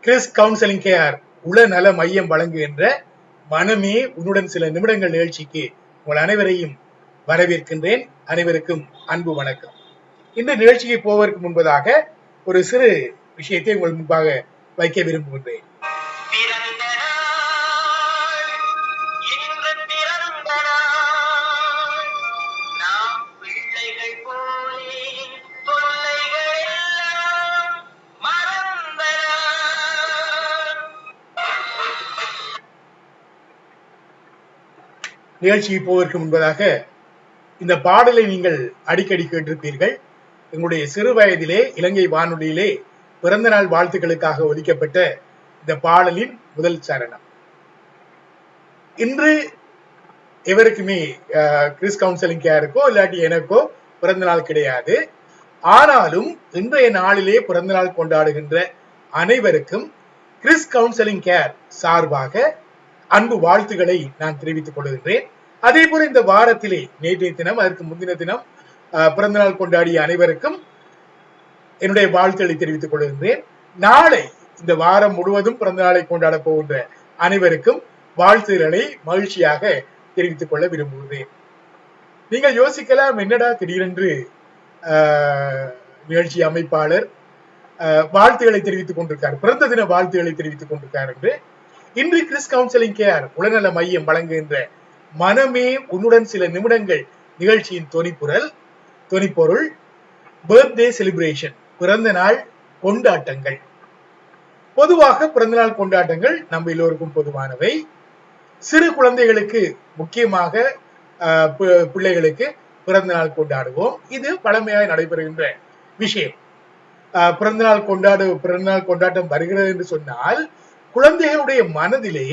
Chris counselling care உளநல மையம் வழங்குகின்ற மனமே உன்னுடன் சில நிமிடங்கள் நிகழ்ச்சிக்கு உங்கள் அனைவரையும் வரவேற்கின்றேன். அனைவருக்கும் அன்பு வணக்கம். இந்த நிகழ்ச்சிக்கு போவதற்கு முன்பதாக ஒரு சிறு விஷயத்தை உங்கள் முன்பாக வைக்க விரும்புகின்றேன். நிகழ்ச்சிக்கு போவதற்கு முன்பதாக இந்த பாடலை நீங்கள் அடிக்கடி கேட்டிருப்பீர்கள். எங்களுடைய சிறு வயதிலே இலங்கை வானொலியிலே பிறந்த நாள் வாழ்த்துக்களுக்காக ஒலிக்கப்பட்ட இந்த பாடலின் முதல் சரணம். இன்று எவருக்குமே கிறிஸ் கவுன்சிலிங் கேருக்கோ இல்லாட்டி எனக்கோ பிறந்த நாள் கிடையாது. ஆனாலும் இன்றைய நாளிலே பிறந்த நாள் கொண்டாடுகின்ற அனைவருக்கும் கிறிஸ் கவுன்சிலிங் கேர் சார்பாக அன்பு வாழ்த்துக்களை நான் தெரிவித்துக் கொள்கின்றேன். அதே போல இந்த வாரத்திலே நேற்றைய தினம் அதற்கு முந்தின தினம் பிறந்த நாள் கொண்டாடிய அனைவருக்கும் என்னுடைய வாழ்த்துக்களை தெரிவித்துக் கொள்கின்றேன். நாளை இந்த வாரம் முழுவதும் பிறந்த நாளை கொண்டாட போகின்ற அனைவருக்கும் வாழ்த்துக்களை மகிழ்ச்சியாக தெரிவித்துக் கொள்ள விரும்புகிறேன். நீங்கள் யோசிக்கலாம், என்னடா திடீரென்று நிகழ்ச்சி அமைப்பாளர் வாழ்த்துக்களை தெரிவித்துக் கொண்டிருக்கார், பிறந்த தின வாழ்த்துக்களை தெரிவித்துக் கொண்டிருக்கார் என்று. இன்று கிறிஸ் கவுன்சிலிங் கேர் உளநல மையம் வழங்குகின்ற மனமே உன்னுடன் சில நிமிடங்கள் நிகழ்ச்சியின் தொனிப்பொருள் பர்த்டே செலிப்ரேஷன், பிறந்த நாள் கொண்டாட்டங்கள். பொதுவாக பிறந்த நாள் கொண்டாட்டங்கள் நம்ம எல்லோருக்கும் பொதுவானவை. சிறு குழந்தைகளுக்கு, முக்கியமாக பிள்ளைகளுக்கு பிறந்த நாள் கொண்டாடுவோம். இது பழமையாக நடைபெறுகின்ற விஷயம். பிறந்த நாள் கொண்டாட்டம் வருகிறது என்று சொன்னால் குழந்தைகளுடைய மனதிலே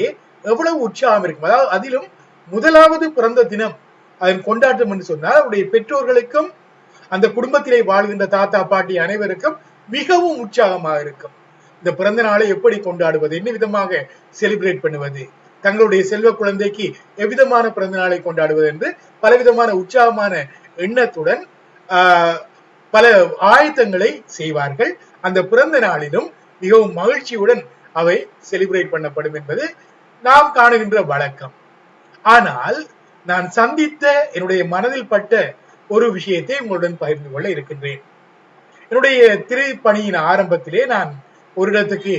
எவ்வளவு உற்சாகம் இருக்கும். அதாவது அதிலும் முதலாவது பிறந்த தினம் அதன் கொண்டாட்டம் என்று சொன்னால் அவருடைய பெற்றோர்களுக்கும் அந்த குடும்பத்திலே வாழ்கின்ற தாத்தா பாட்டி அனைவருக்கும் மிகவும் உற்சாகமாக இருக்கும். இந்த பிறந்த நாளை எப்படி கொண்டாடுவது, என்ன விதமாக செலிப்ரேட் பண்ணுவது, தங்களுடைய செல்வ குழந்தைக்கு எவ்விதமான பிறந்த நாளை கொண்டாடுவது என்று பலவிதமான உற்சாகமான எண்ணத்துடன் பல ஆயத்தங்களை செய்வார்கள். அந்த பிறந்த நாளிலும் மிகவும் மகிழ்ச்சியுடன் அவை செலிப்ரேட் பண்ணப்படும் என்பது நாம் காணுகின்ற வழக்கம். ஆனால் நான் சந்தித்த என்னுடைய மனதில் பட்ட ஒரு விஷயத்தை உங்களுடன் பகிர்ந்து கொள்ள இருக்கின்றேன். என்னுடைய திரைப்பணியின் ஆரம்பத்திலே நான் ஒரு இடத்துக்கு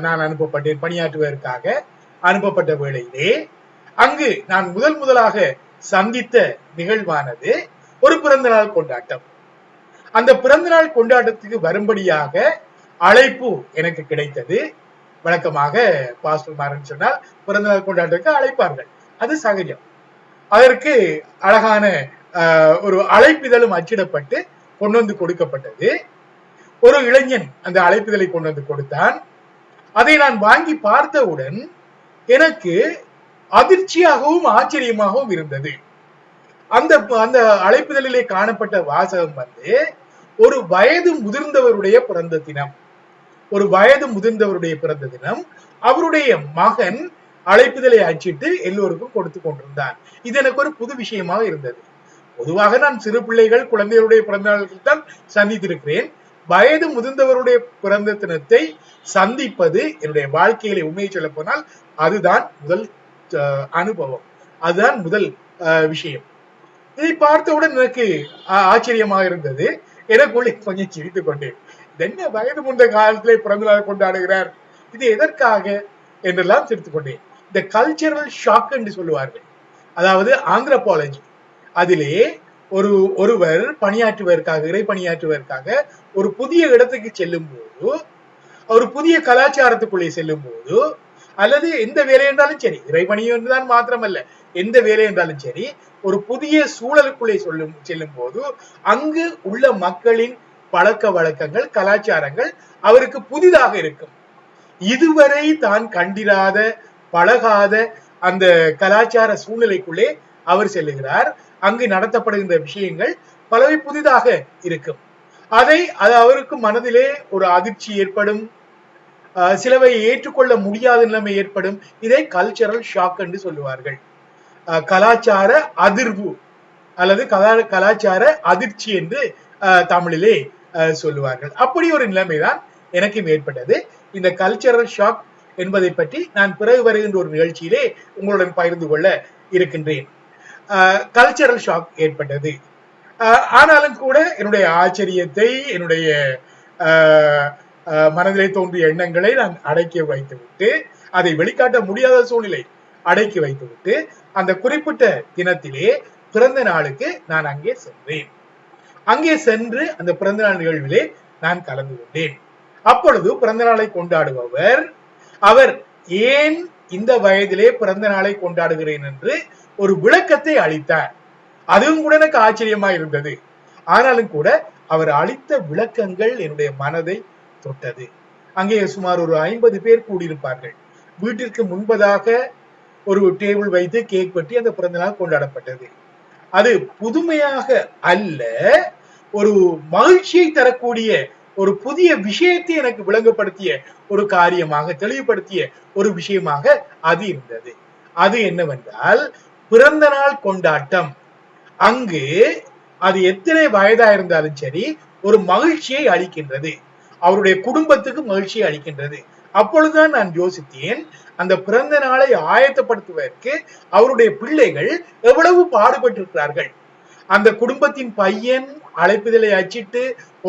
நான் அனுப்பப்பட்டேன், பணியாற்றுவதற்காக அனுப்பப்பட்ட வேளையிலே அங்கு நான் முதலாக சந்தித்த நிகழ்வானது ஒரு பிறந்த நாள் கொண்டாட்டம். அந்த பிறந்த நாள் கொண்டாட்டத்துக்கு வரும்படியாக அழைப்பு எனக்கு கிடைத்தது. வழக்கமாக பாஸ்டர்மார்னு சொன்னால் பிறந்த நாள் கொண்டாட்டத்துக்கு அழைப்பார்கள், அது சகஜம். அதற்கு அழகான ஒரு அழைப்பிதழும் அச்சிடப்பட்டு கொண்டு வந்து கொடுக்கப்பட்டது. ஒரு இளைஞன் அந்த அழைப்பிதழை கொண்டு வந்து கொடுத்தான். அதை நான் வாங்கி பார்த்தவுடன் எனக்கு அதிர்ச்சியாகவும் ஆச்சரியமாகவும் இருந்தது. அந்த அழைப்பிதழிலே காணப்பட்ட வாசகம் ஒரு வயது முதிர்ந்தவருடைய பிறந்த தினம். ஒரு வயது முதிர்ந்தவருடைய பிறந்த தினம். அவருடைய மகன் அழைப்புதலை அச்சிட்டு எல்லோருக்கும் கொடுத்து கொண்டிருந்தார். இது எனக்கு ஒரு புது விஷயமாக இருந்தது. பொதுவாக நான் சிறு பிள்ளைகள், குழந்தைகளுடைய பிறந்த நாட்கள் தான் சந்தித்திருக்கிறேன். வயது முதிர்ந்தவருடைய பிறந்த தினத்தை சந்திப்பது என்னுடைய வாழ்க்கையில உண்மையை சொல்ல போனால் அதுதான் முதல் அனுபவம், அதுதான் முதல் விஷயம். இதை பார்த்தவுடன் எனக்கு ஆச்சரியமாக இருந்தது. எனக்குள்ளே கொஞ்சம் சிரித்துக் கொண்டேன். என்ன வயது முந்த காலத்திலே பிறந்த நாள் கொண்டாடுகிறார், இது எதற்காக என்றெல்லாம் சிரித்துக் கொண்டேன். இந்த கல்ச்சரல் ஷாக் என்று சொல்லுவார்கள், அதாவது ஆந்த்ரோபாலஜி. அதிலே ஒருவர் பணியாற்றுவதற்காக, இறை பணியாற்றுவதற்காக ஒரு புதிய இடத்துக்கு செல்லும் போது, ஒரு புதிய கலாச்சாரத்துக்குள்ளே செல்லும் போது, அல்லது எந்த வேலை என்றாலும் சரி, இறைபணி என்றுதான் மாத்திரமல்ல, எந்த வேலை என்றாலும் சரி, ஒரு புதிய சூழலுக்குள்ளே செல்லும் போது அங்கு உள்ள மக்களின் பழக்க வழக்கங்கள், கலாச்சாரங்கள் அவருக்கு புதிதாக இருக்கும். இதுவரை தான் கண்டிராத, பழகாத அந்த கலாச்சார சூழ்நிலைக்குள்ளே அவர் செல்லுகிறார். அங்கு நடத்தப்படுகின்ற விஷயங்கள் பலவை புதிதாக இருக்கும். அது அவருக்கு மனதிலே ஒரு அதிர்ச்சி ஏற்படும், சிலவை ஏற்றுக்கொள்ள முடியாத நிலைமை ஏற்படும். இதை கல்ச்சரல் ஷாக் என்று சொல்லுவார்கள். கலாச்சார அதிர்வு அல்லது கலாச்சார அதிர்ச்சி என்று தமிழிலே சொல்லுவார்கள். அப்படி ஒரு நிலைமைதான் எனக்கு ஏற்பட்டது. இந்த கல்ச்சரல் ஷாக் என்பதை பற்றி நான் பிறகு வருகின்ற ஒரு நிகழ்ச்சியிலே உங்களுடன் பகிர்ந்து கொள்ள இருக்கின்றேன். கல்ச்சரல் ஷாக் ஏற்பட்டது. ஆனாலும் கூட என்னுடைய ஆச்சரியத்தை, என்னுடைய மனதிலே தோன்றிய எண்ணங்களை நான் அடக்கி வைத்துவிட்டு, அதை வெளிக்காட்ட முடியாத சூழ்நிலை அடக்கி வைத்துவிட்டு, அந்த குறிப்பிட்ட தினத்திலே பிறந்த நாளுக்கு நான் அங்கே சென்றேன். அங்கே சென்று அந்த பிறந்த நாள் நிகழ்விலே நான் கலந்து கொண்டேன். அப்பொழுது பிறந்த நாளை கொண்டாடுபவர் அவர் ஏன் இந்த வயதிலே பிறந்த நாளை கொண்டாடுகிறேன் என்று ஒரு விளக்கத்தை அளித்தார். அதுவும் கூட எனக்கு ஆச்சரியமா இருந்தது. ஆனாலும் கூட அவர் அளித்த விளக்கங்கள் என்னுடைய மனதை தொட்டது. அங்கே சுமார் ஒரு 50 பேர் கூடியிருப்பார்கள். வீட்டிற்கு முன்பதாக ஒரு டேபிள் வைத்து கேக் வெட்டி அந்த பிறந்த நாள் கொண்டாடப்பட்டது. அது புதுமையாக அல்ல, ஒரு மகிழ்ச்சியை தரக்கூடிய ஒரு புதிய விஷயத்தை எனக்கு விளங்கப்படுத்திய ஒரு காரியமாக, தெளிவுபடுத்திய ஒரு விஷயமாக அது இருந்தது. அது என்னவென்றால், பிறந்த நாள் கொண்டாட்டம் அங்கு அது எத்தனை வயதா இருந்தாலும் சரி ஒரு மகிழ்ச்சியை அளிக்கின்றது, அவருடைய குடும்பத்துக்கு மகிழ்ச்சியை அளிக்கின்றது. அப்பொழுதுதான் நான் யோசித்தேன், அந்த பிறந்த நாளை ஆயத்தப்படுத்துவதற்கு அவருடைய பிள்ளைகள் எவ்வளவு பாடுபட்டிருக்கிறார்கள். அந்த குடும்பத்தின் பையன் அழைப்புதலை அச்சிட்டு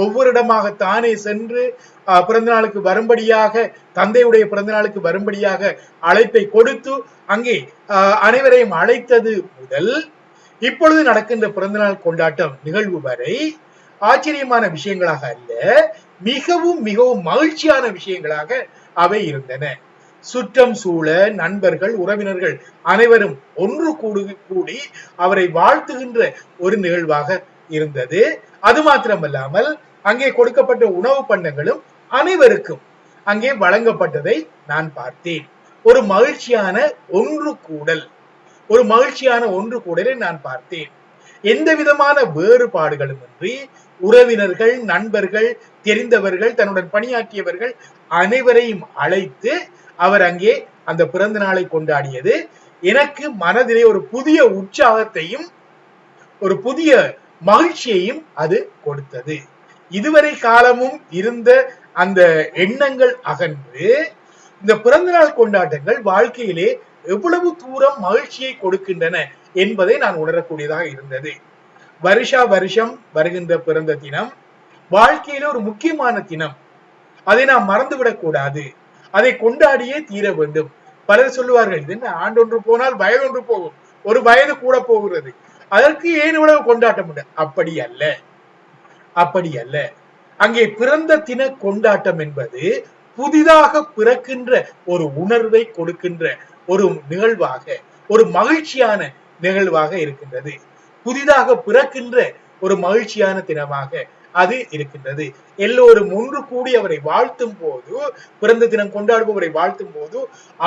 ஒவ்வொரு இடமாக தானே சென்று பிறந்த நாளுக்கு வரும்படியாக, தந்தையுடைய பிறந்த நாளுக்கு வரும்படியாக அழைப்பை கொடுத்து அங்கே அனைவரையும் அழைத்தது முதல் இப்பொழுது நடக்கின்ற பிறந்தநாள் கொண்டாட்டம் நிகழ்வு வரை ஆச்சரியமான விஷயங்களாக அல்ல, மிகவும் மிகவும் மகிழ்ச்சியான விஷயங்களாக அவை இருந்தன. சுற்றம் சூழ நண்பர்கள், உறவினர்கள் அனைவரும் ஒன்று கூடி அவரை வாழ்த்துகின்ற ஒரு நிகழ்வாக இருந்தது. அது மாத்திரமல்லாமல் அங்கே கொடுக்கப்பட்ட உணவு பண்டங்களும் அனைவருக்கும் அங்கே வழங்கப்பட்டதை நான் பார்த்தேன். ஒரு மகிழ்ச்சியான ஒன்று கூடல், ஒரு மகிழ்ச்சியான ஒன்று கூடலை நான் பார்த்தேன். எந்த விதமான வேறுபாடுகளும் இன்றி உறவினர்கள், நண்பர்கள், தெரிந்தவர்கள், தன்னுடன் பணியாற்றியவர்கள் அனைவரையும் அழைத்து அவர் அங்கே அந்த பிறந்த நாளை கொண்டாடியது எனக்கு மனதிலே ஒரு புதிய உற்சாகத்தையும் ஒரு புதிய மகிழ்ச்சியையும் அது கொடுத்தது. இதுவரை காலமும் இருந்த அந்த எண்ணங்கள் அகன்று இந்த பிறந்த நாள் கொண்டாட்டங்கள் வாழ்க்கையிலே எவ்வளவு தூரம் மகிழ்ச்சியை கொடுக்கின்றன என்பதை நான் உணரக்கூடியதாக இருந்தது. வருஷா வருஷம் வருகின்ற பிறந்த தினம் வாழ்க்கையில ஒரு முக்கியமான தினம், அதை நாம் மறந்துவிடக் கூடாது, அதை கொண்டாடியே தீர வேண்டும். பலர் சொல்லுவார்கள், இது ஆண்டொன்று போனால் வயதொன்று போகும், ஒரு வயது கூட போகிறது, அதற்கு ஏன் இவ்வளவு கொண்டாட்டம் உண்டு? அப்படி அல்ல, அப்படி அல்ல. அங்கே பிறந்த தின கொண்டாட்டம் என்பது புதிதாக பிறக்கின்ற ஒரு உணர்வை கொடுக்கின்ற ஒரு நிகழ்வாக, ஒரு மகிழ்ச்சியான நிகழ்வாக இருக்கின்றது. புதிதாக பிறக்கின்ற ஒரு மகிழ்ச்சியான தினமாக அது இருக்கின்றது. எல்லோரும் ஒன்று கூடி அவரை வாழ்த்தும் போது, பிறந்த தினம் கொண்டாடுபவரை வாழ்த்தும் போது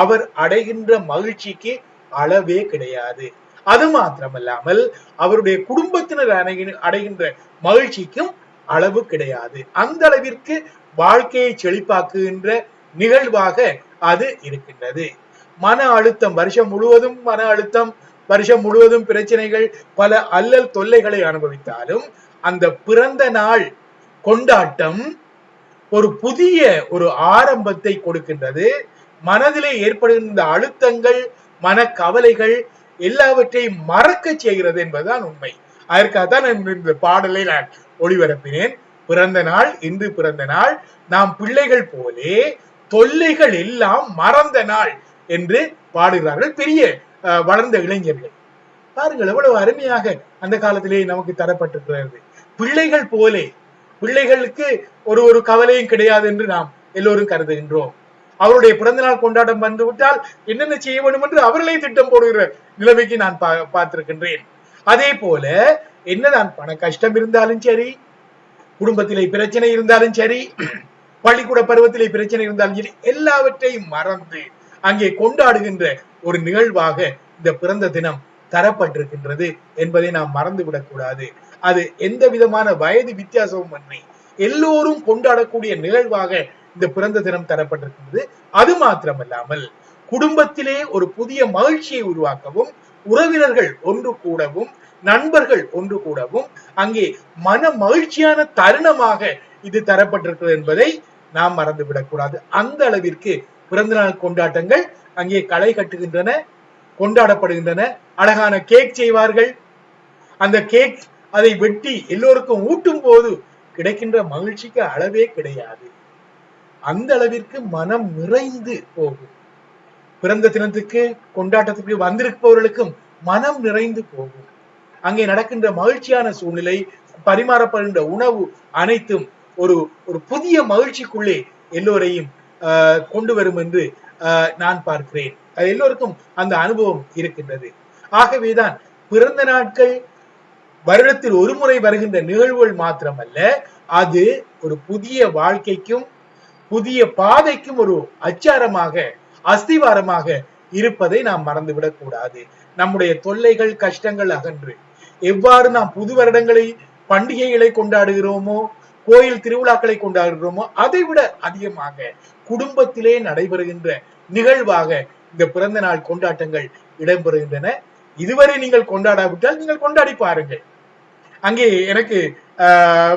அவர் அடைகின்ற மகிழ்ச்சிக்கு அளவே கிடையாது. அது மாத்திரமல்லாமல் அவருடைய குடும்பத்தினர் அடைகின்ற மகிழ்ச்சிக்கும் அளவு கிடையாது. அந்த அளவிற்கு வாழ்க்கையை செழிப்பாக்குகின்ற நிகழ்வாக அது இருக்கின்றது. மன அழுத்தம், வருஷம் முழுவதும் மன அழுத்தம், வருஷம் முழுவதும் பிரச்சனைகள், பல அல்லல் தொல்லைகளை அனுபவித்தாலும் அந்த பிறந்த நாள் கொண்டாட்டம் ஒரு புதிய ஒரு ஆரம்பத்தை கொடுக்கின்றது. மனதிலே ஏற்படுகின்ற அழுத்தங்கள், மனக்கவலைகள் எல்லாவற்றையும் மறக்க செய்கிறது என்பதுதான் உண்மை. அதற்காகத்தான் இந்த பாடலை நான் ஒளிபரப்பினேன். பிறந்த நாள், இன்று பிறந்த நாள், நாம் பிள்ளைகள் போலே தொல்லைகள் எல்லாம் மறந்த நாள் என்று பாடுகிறார்கள் பெரிய வளர்ந்த இளைஞர்கள். பாருங்கள் எவ்வளவு அருமையாக அந்த காலத்திலே நமக்கு தரப்பட்டிருக்கிறது. பிள்ளைகள் போலே, பிள்ளைகளுக்கு ஒரு கவலையும் கிடையாது என்று நாம் எல்லோரும் கருதுகின்றோம். அவருடைய பிறந்த நாள் கொண்டாட்டம் வந்துவிட்டால் என்னென்ன செய்ய வேண்டும் என்று அவர்களே திட்டம் போடுகிற நிலைமைக்கு நான் பார்த்திருக்கின்றேன். அதே போல என்னதான் பண கஷ்டம் இருந்தாலும் சரி, குடும்பத்திலே பிரச்சனை இருந்தாலும் சரி, பள்ளிக்கூட பருவத்திலே பிரச்சனை இருந்தாலும் சரி, எல்லாவற்றையும் மறந்து அங்கே கொண்டாடுகின்ற ஒரு நிகழ்வாக இந்த பிறந்த தினம் தரப்பட்டிருக்கின்றது என்பதை நாம் மறந்துவிடக் கூடாது. அது எந்த விதமான வயது வித்தியாசமும் அன்றி எல்லோரும் கொண்டாடக்கூடிய நிகழ்வாக இந்த பிறந்த தினம் தரப்பட்டிருக்கின்றது. அது மாத்திரமல்லாமல் குடும்பத்திலே ஒரு புதிய மகிழ்ச்சியை உருவாக்கவும், உறவினர்கள் ஒன்று கூடவும், நண்பர்கள் ஒன்று கூடவும் அங்கே மன மகிழ்ச்சியான தருணமாக இது தரப்பட்டிருக்கிறது என்பதை நாம் மறந்துவிடக் கூடாது. அந்த அளவிற்கு பிறந்தநாள் கொண்டாட்டங்கள் அங்கே களை கட்டுகின்றன, கொண்டாடப்படுகின்றன. அழகான கேக் செய்வார்கள். அந்த கேக் அதை வெட்டி எல்லோருக்கும் ஊட்டும் போது கிடைக்கின்ற மகிழ்ச்சிக்கு அளவே கிடையாது. அந்த அளவிற்கு மனம் நிறைந்து போகும். பிறந்த தினத்துக்கு கொண்டாட்டத்துக்கு வந்திருப்பவர்களுக்கும் மனம் நிறைந்து போகும். அங்கே நடக்கின்ற மகிழ்ச்சியான சூழ்நிலை, பரிமாறப்படுகின்ற உணவு அனைத்தும் ஒரு ஒரு புதிய மகிழ்ச்சிக்குள்ளே எல்லோரையும் கொண்டு வரும் என்று நான் பார்க்கிறேன். எல்லோருக்கும் அந்த அனுபவம் இருக்கின்றது. ஆகவேதான் பிறந்த நாட்கள் வருடத்தில் ஒரு முறை வருகின்ற நிகழ்வுகள் மாத்திரமல்ல, அது ஒரு புதிய வாழ்க்கைக்கும் புதிய பாதைக்கும் ஒரு அச்சாரமாக, அஸ்திவாரமாக இருப்பதை நாம் மறந்துவிடக் கூடாது. நம்முடைய தொல்லைகள், கஷ்டங்கள் அகன்று எவ்வாறு நாம் புது வருடங்களை, பண்டிகைகளை கொண்டாடுகிறோமோ, கோயில் திருவிழாக்களை கொண்டாடுகிறோமோ, அதை விட அதிகமாக குடும்பத்திலே நடைபெறுகின்ற நிகழ்வாக இந்த பிறந்த நாள் கொண்டாட்டங்கள் இடம்பெறுகின்றன. இதுவரை நீங்கள் கொண்டாடாவிட்டால் நீங்கள் கொண்டாடி பாருங்கள். அங்கே எனக்கு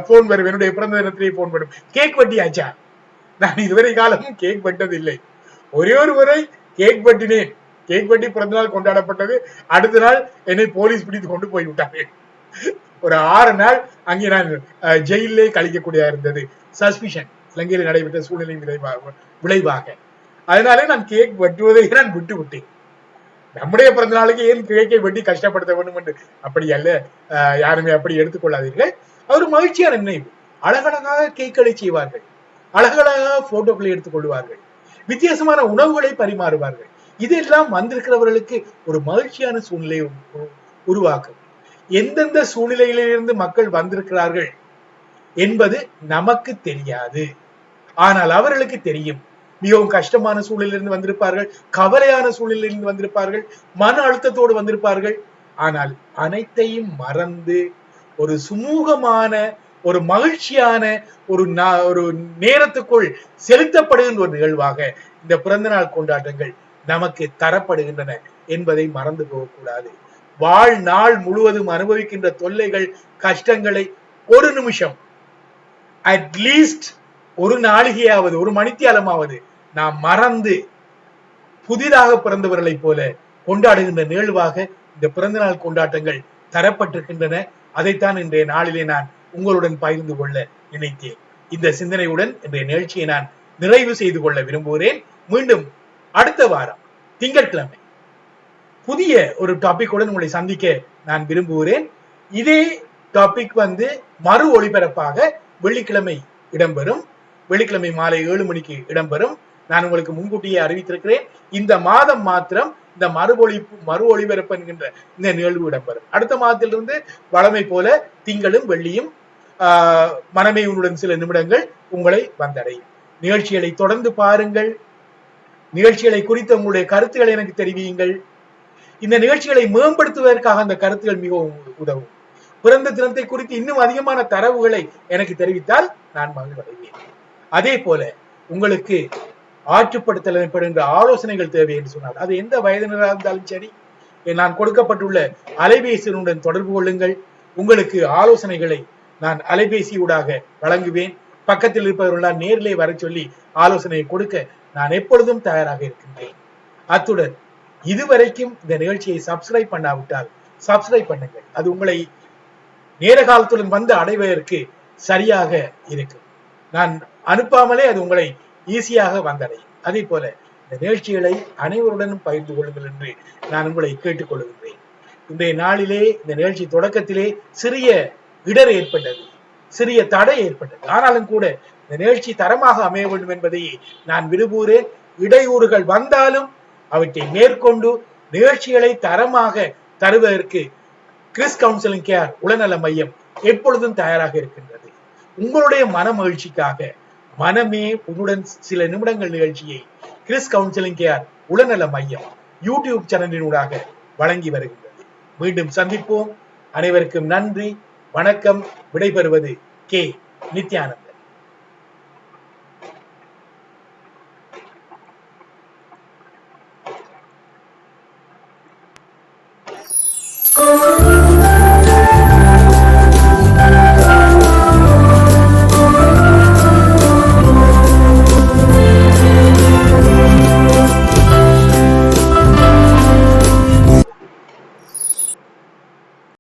போன் வரும், என்னுடைய பிறந்த தினத்திலே போன் வரும், கேக் வெட்டியாச்சா? நான் இதுவரை காலமும் கேக் வெட்டதில்லை. ஒரே ஒரு முறை கேக் வெட்டினேன். கேக் வெட்டி பிறந்த நாள் கொண்டாடப்பட்டது. அடுத்த நாள் என்னை போலீஸ் பிடித்து கொண்டு போய்விட்டார்கள். ஒரு 6 நாள் அங்கே நான் ஜெயிலே கழிக்கக்கூடிய இருந்தது. சஸ்பிஷன் இலங்கையில் நடைபெற்ற சூழ்நிலையின் விளைவாக. அதனாலே நான் கேக் வெட்டுவதை நான் விட்டு விட்டேன். நம்முடைய பிறந்த நாளுக்கு ஏன் கேக்கை வெட்டி கஷ்டப்படுத்த வேண்டும் என்று அப்படி அல்ல, யாருமே அப்படி எடுத்துக்கொள்ளாதீர்கள். அவர் மகிழ்ச்சியான நினைவு. அழகழகாக கேக்களை செய்வார்கள், அழகழகாக போட்டோக்களை எடுத்துக் கொள்வார்கள், வித்தியாசமான உணவுகளை பரிமாறுவார்கள். இதெல்லாம் வந்திருக்கிறவர்களுக்கு ஒரு மகிழ்ச்சியான சூழ்நிலை உருவாக்கும். எந்தெந்த சூழ்நிலையிலிருந்து மக்கள் வந்திருக்கிறார்கள் என்பது நமக்கு தெரியாது, ஆனால் அவர்களுக்கு தெரியும். மிகவும் கஷ்டமான சூழ்நிலையிலிருந்து வந்திருப்பார்கள், கவலையான சூழ்நிலையிலிருந்து வந்திருப்பார்கள், மன அழுத்தத்தோடு வந்திருப்பார்கள். ஆனால் அனைத்தையும் மறந்து ஒரு சுமூகமான, ஒரு மகிழ்ச்சியான ஒரு நேரத்துக்குள் செலுத்தப்படுகின்ற ஒரு நிகழ்வாக இந்த பிறந்த நாள் கொண்டாட்டங்கள் நமக்கு தரப்படுகின்றன என்பதை மறந்து போகக்கூடாது. வாழ்நாள் முழுவதும் அனுபவிக்கின்ற தொல்லைகள், கஷ்டங்களை ஒரு நிமிஷம், அட்லீஸ்ட் ஒரு நாளிகையாவது, ஒரு மணித்தியாலமாவது நாம் மறந்து புதிதாக பிறந்தவர்களை போல கொண்டாடுகின்ற நிகழ்வாக இந்த பிறந்த நாள் கொண்டாட்டங்கள் தரப்பட்டிருக்கின்றன. அதைத்தான் இன்றைய நாளிலே நான் உங்களுடன் பகிர்ந்து கொள்ள நினைத்தேன். இந்த சிந்தனையுடன் இன்றைய நிகழ்ச்சியை நான் நிறைவு செய்து கொள்ள விரும்புகிறேன். மீண்டும் அடுத்த வாரம் திங்கட்கிழமை புதிய ஒரு டாபிக்குடன் உங்களை சந்திக்க நான் விரும்புகிறேன். இதே டாபிக் மறு ஒளிபரப்பாக வெள்ளிக்கிழமை இடம்பெறும். வெள்ளிக்கிழமை மாலை 7 மணிக்கு இடம்பெறும். நான் உங்களுக்கு முன்கூட்டியே அறிவித்திருக்கிறேன். இந்த மாதம் மாத்திரம் இந்த மறு ஒளிபரப்பு என்கின்ற இந்த நிகழ்வு இடம்பெறும். அடுத்த மாதத்திலிருந்து வழமை போல திங்களும் வெள்ளியும் மனமே உன்னுடன் சில நிமிடங்கள் உங்களை வந்தடையும். நிகழ்ச்சிகளை தொடர்ந்து பாருங்கள். நிகழ்ச்சிகளை குறித்த உங்களுடைய கருத்துக்களை எனக்கு தெரிவியுங்கள். இந்த நிகழ்ச்சிகளை மேம்படுத்துவதற்காக அந்த கருத்துக்கள் மிகவும் உதவும். பிறந்த தினத்தை குறித்து இன்னும் அதிகமான தரவுகளை எனக்கு தெரிவித்தால் நான் மகிழ்வடைவேன். அதே போல உங்களுக்கு ஆற்றுப்படுத்தல் எனப்படுகின்ற ஆலோசனைகள் தேவை என்று சொன்னால், அது எந்த வயதினராக இருந்தாலும் சரி, நான் கொடுக்கப்பட்டுள்ள அலைபேசியுடன் தொடர்பு கொள்ளுங்கள். உங்களுக்கு ஆலோசனைகளை நான் அலைபேசியூடாக வழங்குவேன். பக்கத்தில் இருப்பவர்களால் நேரிலே வர சொல்லி ஆலோசனையை கொடுக்க நான் எப்பொழுதும் தயாராக இருக்கின்றேன். அத்துடன் இதுவரைக்கும் இந்த நிகழ்ச்சியை சப்ஸ்கிரைப் பண்ணாவிட்டால் சப்ஸ்கிரைப் பண்ணுங்கள். அது உங்களை நேர காலத்துடன் வந்து அடைவதற்கு சரியாக இருக்கும். நான் அனுப்பாமலே அது உங்களை ஈஸியாக வந்தடையும். அதே போல இந்த நிகழ்ச்சிகளை அனைவருடனும் பகிர்ந்து கொள்ளுங்கள் என்று நான் உங்களை கேட்டுக்கொள்கின்றேன். இன்றைய நாளிலே இந்த நிகழ்ச்சி தொடக்கத்திலே சிறிய இடர் ஏற்பட்டது, சிறிய தடை ஏற்பட்டது. ஆனாலும் கூட இந்த நிகழ்ச்சி தரமாக அமைய வேண்டும் என்பதை நான் விரும்புகிறேன். இடையூறுகள் வந்தாலும் அவற்றை மேற்கொண்டு நிகழ்ச்சிகளை தரமாக தருவதற்கு கிறிஸ் கவுன்சிலிங் கேர் உளநல மையம் எப்பொழுதும் தயாராக இருக்கின்றது. உங்களுடைய மன மகிழ்ச்சிக்காக மனமே உன்னுடன் சில நிமிடங்கள் நிகழ்ச்சியை கிறிஸ் கவுன்சிலிங் கேர் உளநல மையம் யூடியூப் சேனலினூடாக வழங்கி வருகின்றது. மீண்டும் சந்திப்போம். அனைவருக்கும் நன்றி, வணக்கம். விடைபெறுவது கே. நித்யானந்த்.